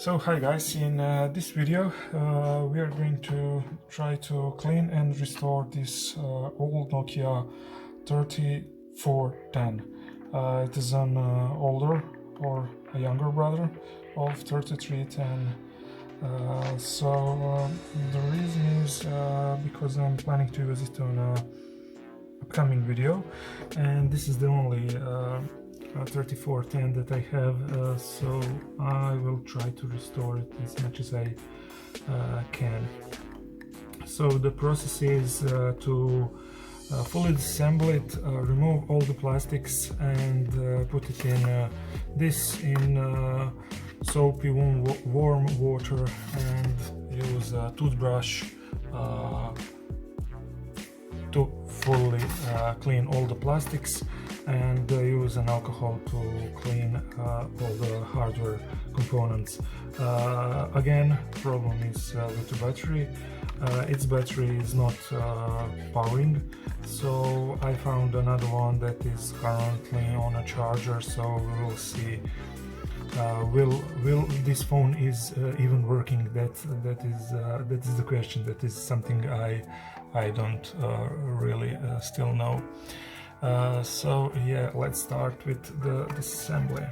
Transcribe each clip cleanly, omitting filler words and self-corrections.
So hi guys, in this video we are going to try to clean and restore this old Nokia 3410. It is an older or a younger brother of 3310. The reason is because I'm planning to use it on a upcoming video, and this is the only 3410 that I have, so I will try to restore it as much as I can. So the process is to fully disassemble it, remove all the plastics, and put it in soapy warm water, and use a toothbrush to fully clean all the plastics, and use an alcohol to clean all the hardware components. Again, problem is with the battery. Its battery is not powering, so I found another one that is currently on a charger, so we will see will this phone is even working. That is the question. That is something I don't really still know. So yeah, let's start with the disassembly.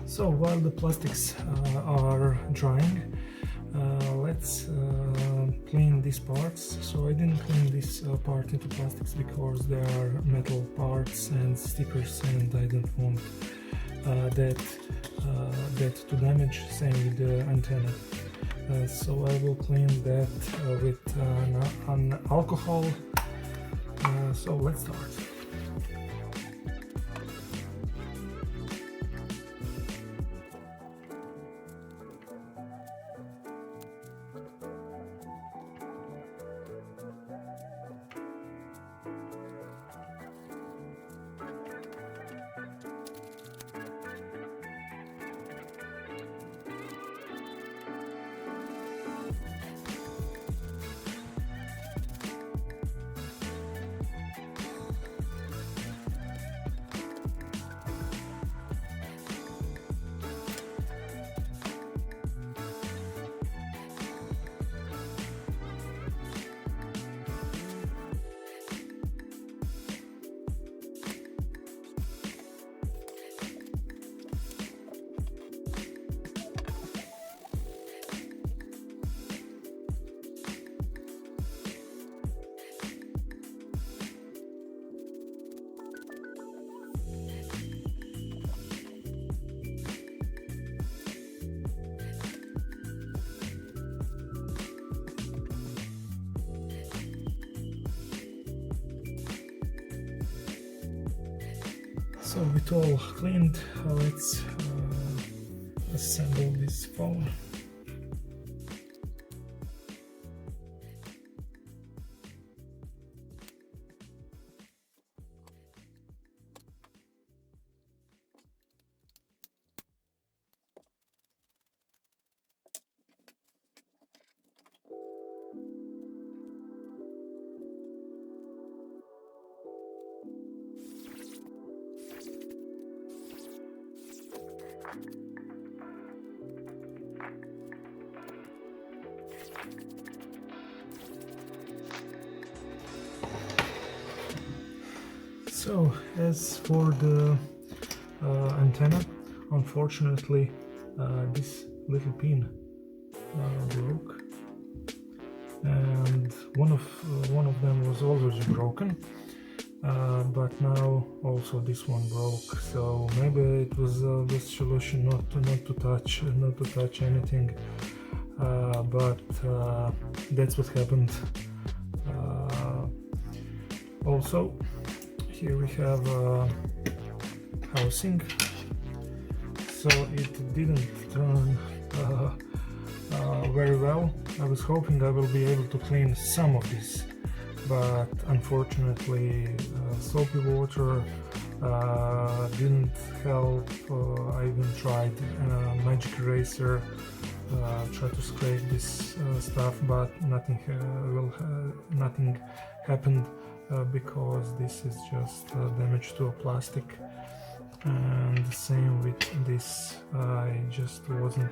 So while the plastics are drying, let's clean these parts. So I didn't clean this part into plastics because there are metal parts and stickers, and I don't want that to damage. Same with the antenna. So I will clean that with an alcohol. So let's start. So with all cleaned, let's assemble this phone. So as for the antenna, unfortunately this little pin broke, and one of them was already broken, but now also this one broke. So maybe it was the best solution not to touch anything, but that's what happened. Also, here we have housing, so it didn't turn very well. I was hoping I will be able to clean some of this, but unfortunately soapy water didn't help. I even tried magic eraser, try to scrape this stuff, but nothing happened. Because this is just damage to a plastic, and the same with this. I just wasn't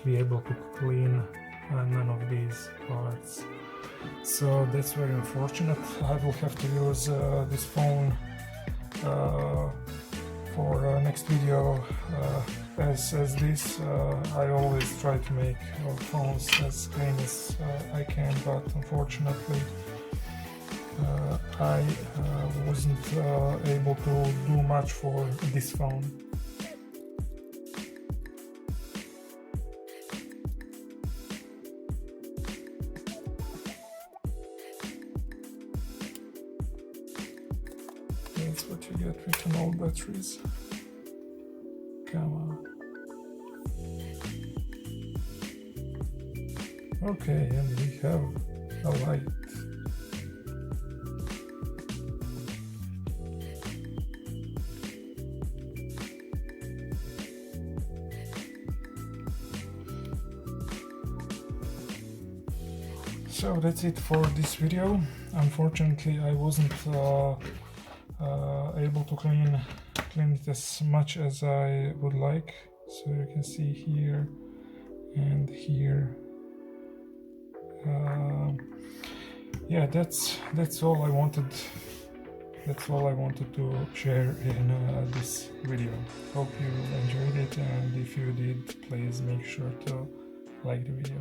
be able to clean none of these parts, so that's very unfortunate. I will have to use this phone for next video. As this, I always try to make phones as clean as I can, but unfortunately I wasn't able to do much for this phone. That's what you get with an old batteries. Come on. Okay, and we have a light. So that's it for this video. Unfortunately, I wasn't able to clean it as much as I would like. So you can see here and here. Yeah, that's all I wanted. That's all I wanted to share in this video. Hope you enjoyed it, and if you did, please make sure to like the video.